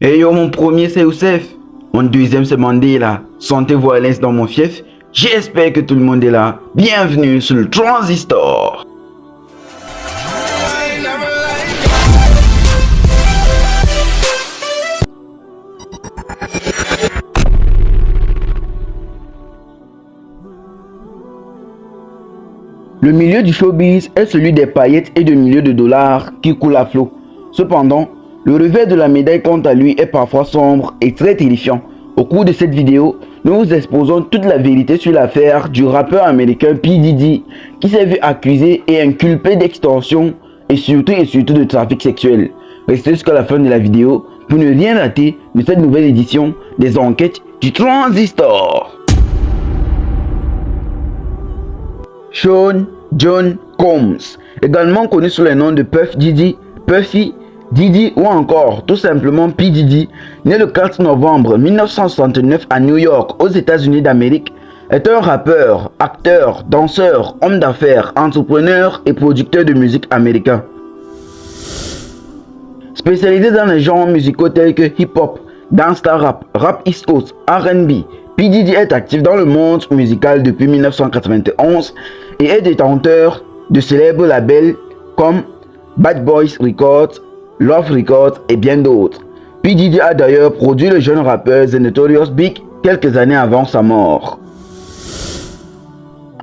Hey yo, mon premier c'est Youssef, mon deuxième c'est Mandela. Sentez-vous à l'aise dans mon fief? J'espère que tout le monde est là. Bienvenue sur le Transistor. Le milieu du showbiz est celui des paillettes et de milliers de dollars qui coulent à flot. Cependant, le revers de la médaille quant à lui est parfois sombre et très terrifiant. Au cours de cette vidéo, nous vous exposons toute la vérité sur l'affaire du rappeur américain P. Diddy qui s'est vu accusé et inculpé d'extorsion et surtout de trafic sexuel. Restez jusqu'à la fin de la vidéo pour ne rien rater de cette nouvelle édition des enquêtes du Transistor. Sean John Combs, également connu sous le nom de Puff Diddy, Puffy Diddy ou encore tout simplement P. Diddy, né le 4 novembre 1969 à New York aux États-Unis d'Amérique, est un rappeur, acteur, danseur, homme d'affaires, entrepreneur et producteur de musique américain. Spécialisé dans les genres musicaux tels que hip-hop, gangsta rap, rap East Coast, R&B, P. Diddy est actif dans le monde musical depuis 1991 et est détenteur de célèbres labels comme Bad Boys Records, Love Records et bien d'autres. P. Diddy a d'ailleurs produit le jeune rappeur The Notorious Big quelques années avant sa mort.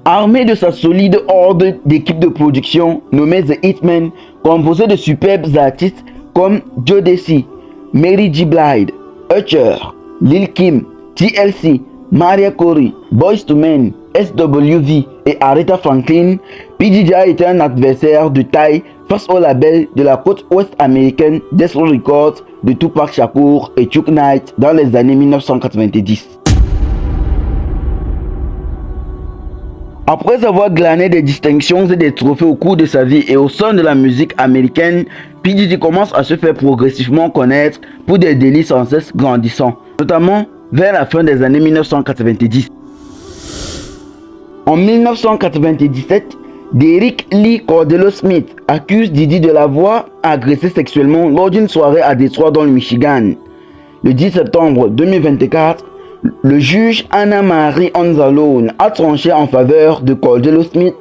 Armé de sa solide horde d'équipes de production nommée The Hitmen, composée de superbes artistes comme Jodeci, Mary J. Blige, Usher, Lil Kim, TLC, Mariah Carey, Boyz II Men, SWV et Aretha Franklin, P. Diddy a été un adversaire de taille face au label de la côte ouest américaine Death Row Records de Tupac Shakur et Chuck Knight dans les années 1990. Après avoir glané des distinctions et des trophées au cours de sa vie et au sein de la musique américaine, P. Diddy commence à se faire progressivement connaître pour des délits sans cesse grandissants, notamment vers la fin des années 1990. En 1997, Derrick Lee Cordelo Smith accuse Diddy de l'avoir agressé sexuellement lors d'une soirée à Détroit dans le Michigan. Le 10 septembre 2024, le juge Anna Marie Anzalone a tranché en faveur de Cordelo Smith,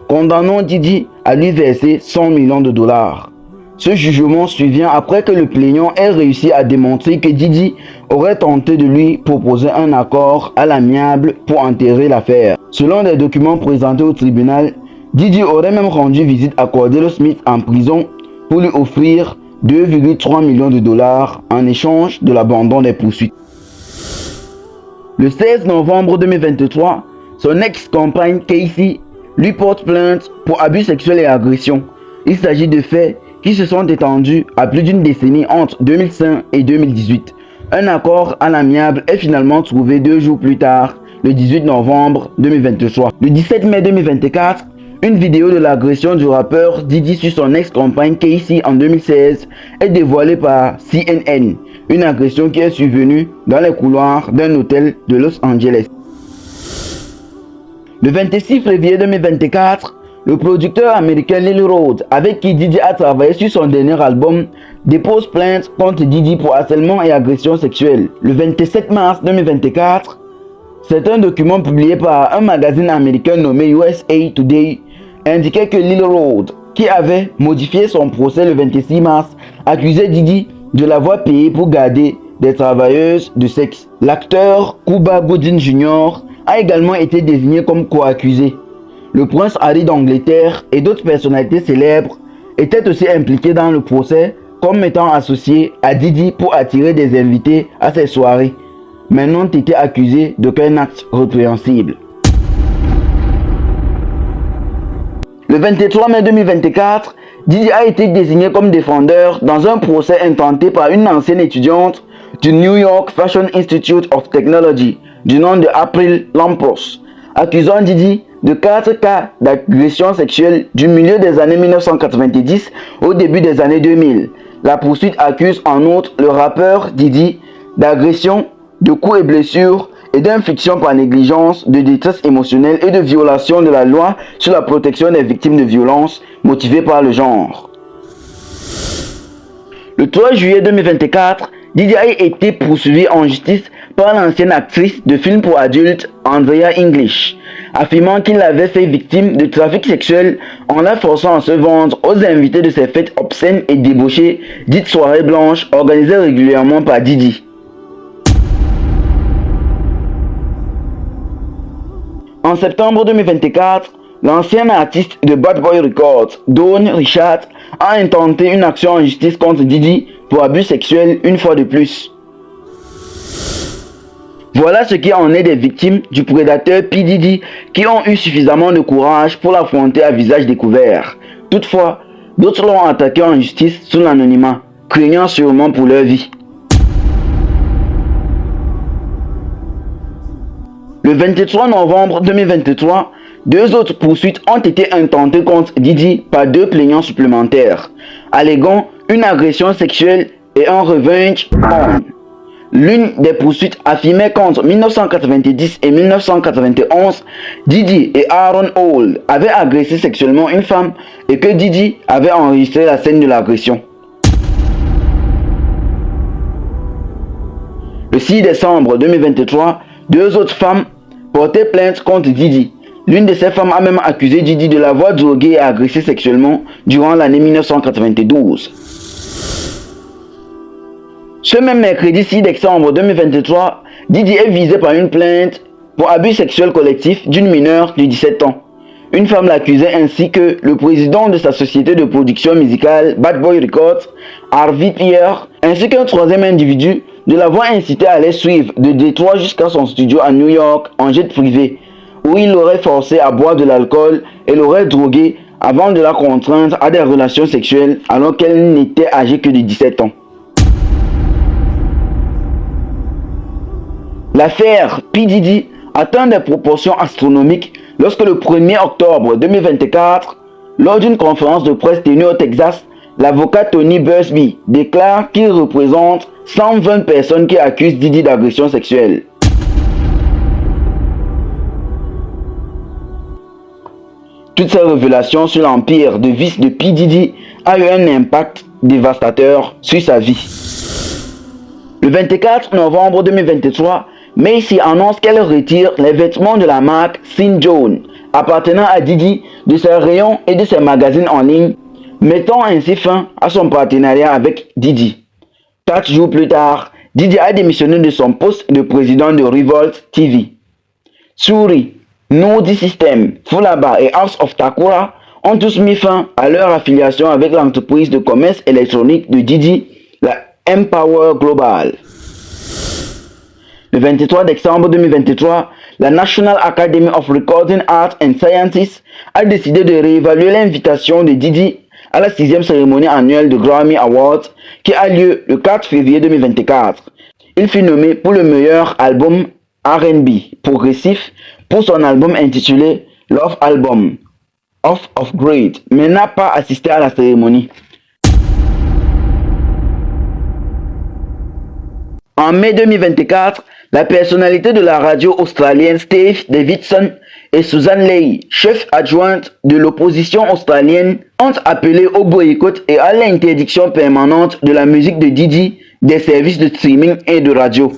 condamnant Diddy à lui verser 100 millions de dollars. Ce jugement survient après que le plaignant ait réussi à démontrer que Diddy aurait tenté de lui proposer un accord à l'amiable pour enterrer l'affaire. Selon des documents présentés au tribunal, Diddy aurait même rendu visite à Cordelo Smith en prison pour lui offrir 2,3 millions de dollars en échange de l'abandon des poursuites. Le 16 novembre 2023, son ex-compagne Casey lui porte plainte pour abus sexuels et agression. Il s'agit de faits qui se sont étendus à plus d'une décennie entre 2005 et 2018. Un accord à l'amiable est finalement trouvé 2 jours plus tard, le 18 novembre 2023. Le 17 mai 2024, une vidéo de l'agression du rappeur Diddy sur son ex-compagne Casey en 2016 est dévoilée par CNN. Une agression qui est survenue dans les couloirs d'un hôtel de Los Angeles. Le 26 février 2024, le producteur américain Lil Rhodes, avec qui Diddy a travaillé sur son dernier album, dépose plainte contre Diddy pour harcèlement et agression sexuelle. Le 27 mars 2024, c'est un document publié par un magazine américain nommé USA Today indiquait que Lil Rhodes, qui avait modifié son procès le 26 mars, accusait Diddy de l'avoir payé pour garder des travailleuses de sexe. L'acteur Cuba Gooding Jr. a également été désigné comme co-accusé. Le prince Harry d'Angleterre et d'autres personnalités célèbres étaient aussi impliqués dans le procès comme étant associés à Diddy pour attirer des invités à ses soirées, mais n'ont été accusés d'aucun acte répréhensible. Le 23 mai 2024, Diddy a été désigné comme défendeur dans un procès intenté par une ancienne étudiante du New York Fashion Institute of Technology du nom de April Lampros, accusant Diddy de 4 cas d'agression sexuelle du milieu des années 1990 au début des années 2000. La poursuite accuse en outre le rappeur Diddy d'agression, de coups et blessures et d'infliction par négligence, de détresse émotionnelle et de violation de la loi sur la protection des victimes de violences motivées par le genre. Le 3 juillet 2024, Diddy a été poursuivi en justice par l'ancienne actrice de films pour adultes Andrea English, affirmant qu'il l'avait fait victime de trafic sexuel en la forçant à se vendre aux invités de ses fêtes obscènes et débauchées, dites soirées blanches organisées régulièrement par Diddy. En septembre 2024, l'ancien artiste de Bad Boy Records, Dawn Richard, a intenté une action en justice contre Diddy pour abus sexuels une fois de plus. Voilà ce qui en est des victimes du prédateur P. Diddy qui ont eu suffisamment de courage pour l'affronter à visage découvert. Toutefois, d'autres l'ont attaqué en justice sous l'anonymat, craignant sûrement pour leur vie. Le 23 novembre 2023, deux autres poursuites ont été intentées contre Diddy par deux plaignants supplémentaires, alléguant une agression sexuelle et un revenge porn. L'une des poursuites affirmait qu'entre 1990 et 1991, Diddy et Aaron Hall avaient agressé sexuellement une femme et que Diddy avait enregistré la scène de l'agression. Le 6 décembre 2023, deux autres femmes portaient plainte contre Diddy. L'une de ces femmes a même accusé Diddy de l'avoir drogué et agressé sexuellement durant l'année 1992. Ce même mercredi 6 décembre 2023, Diddy est visé par une plainte pour abus sexuel collectif d'une mineure de 17 ans. Une femme l'accusait ainsi que le président de sa société de production musicale Bad Boy Records, Harvey Pierre, ainsi qu'un troisième individu de l'avoir incité à les suivre de Détroit jusqu'à son studio à New York en jet privé, où il l'aurait forcé à boire de l'alcool et l'aurait drogué avant de la contraindre à des relations sexuelles alors qu'elle n'était âgée que de 17 ans. L'affaire P. Diddy atteint des proportions astronomiques lorsque le 1er octobre 2024, lors d'une conférence de presse tenue au Texas, l'avocat Tony Buzbee déclare qu'il représente 120 personnes qui accusent Diddy d'agression sexuelle. Toutes ces révélations sur l'empire de vice de P. Diddy a eu un impact dévastateur sur sa vie. Le 24 novembre 2023, Macy annonce qu'elle retire les vêtements de la marque Sin John appartenant à Diddy de ses rayons et de ses magazines en ligne, mettant ainsi fin à son partenariat avec Diddy. 4 jours plus tard, Diddy a démissionné de son poste de président de Revolt TV. Suri, Nodi System, Fulaba et House of Takura ont tous mis fin à leur affiliation avec l'entreprise de commerce électronique de Diddy, la Empower Global. Le 23 décembre 2023, la National Academy of Recording Arts and Sciences a décidé de réévaluer l'invitation de Diddy à la 6e cérémonie annuelle de Grammy Awards qui a lieu le 4 février 2024. Il fut nommé pour le meilleur album R&B progressif pour son album intitulé Love Album of Great, mais n'a pas assisté à la cérémonie. En mai 2024, la personnalité de la radio australienne Steve Davidson et Susan Ley, chef adjointe de l'opposition australienne, ont appelé au boycott et à l'interdiction permanente de la musique de Diddy, des services de streaming et de radio.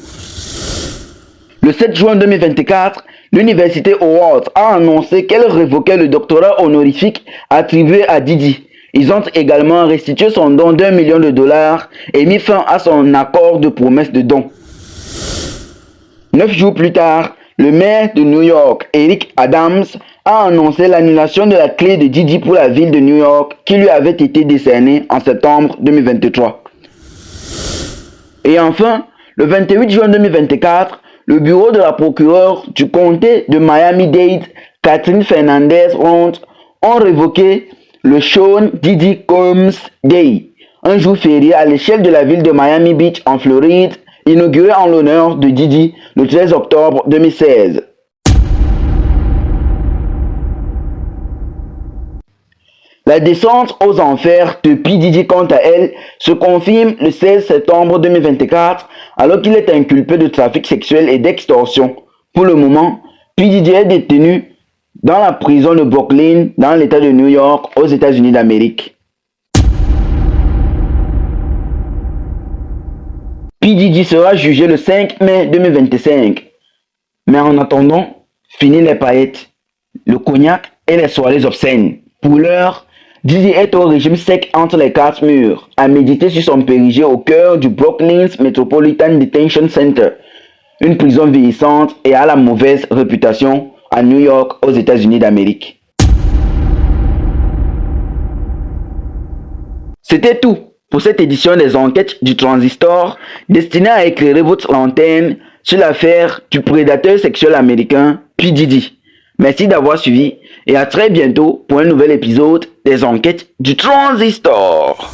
Le 7 juin 2024, l'université Howard a annoncé qu'elle révoquait le doctorat honorifique attribué à Diddy. Ils ont également restitué son don d'$1 million et mis fin à son accord de promesse de don. 9 jours plus tard, le maire de New York, Eric Adams, a annoncé l'annulation de la clé de Diddy pour la ville de New York qui lui avait été décernée en septembre 2023. Et enfin, le 28 juin 2024, le bureau de la procureure du comté de Miami-Dade, Catherine Fernandez-Ronde, ont révoqué le Sean Diddy Combs Day, un jour férié à l'échelle de la ville de Miami Beach en Floride, inauguré en l'honneur de Diddy le 13 octobre 2016. La descente aux enfers de P. Diddy quant à elle se confirme le 16 septembre 2024 alors qu'il est inculpé de trafic sexuel et d'extorsion. Pour le moment, P. Diddy est détenu dans la prison de Brooklyn, dans l'état de New York, aux États-Unis d'Amérique. P. Diddy sera jugé le 5 mai 2025. Mais en attendant, fini les paillettes, le cognac et les soirées obscènes. Pour l'heure, Diddy est au régime sec entre les quatre murs, à méditer sur son périgée au cœur du Brooklyn's Metropolitan Detention Center, une prison vieillissante et à la mauvaise réputation à New York, aux États-Unis d'Amérique. C'était tout pour cette édition des enquêtes du Transistor, destinée à éclairer votre lanterne sur l'affaire du prédateur sexuel américain P. Diddy. Merci d'avoir suivi et à très bientôt pour un nouvel épisode des enquêtes du Transistor.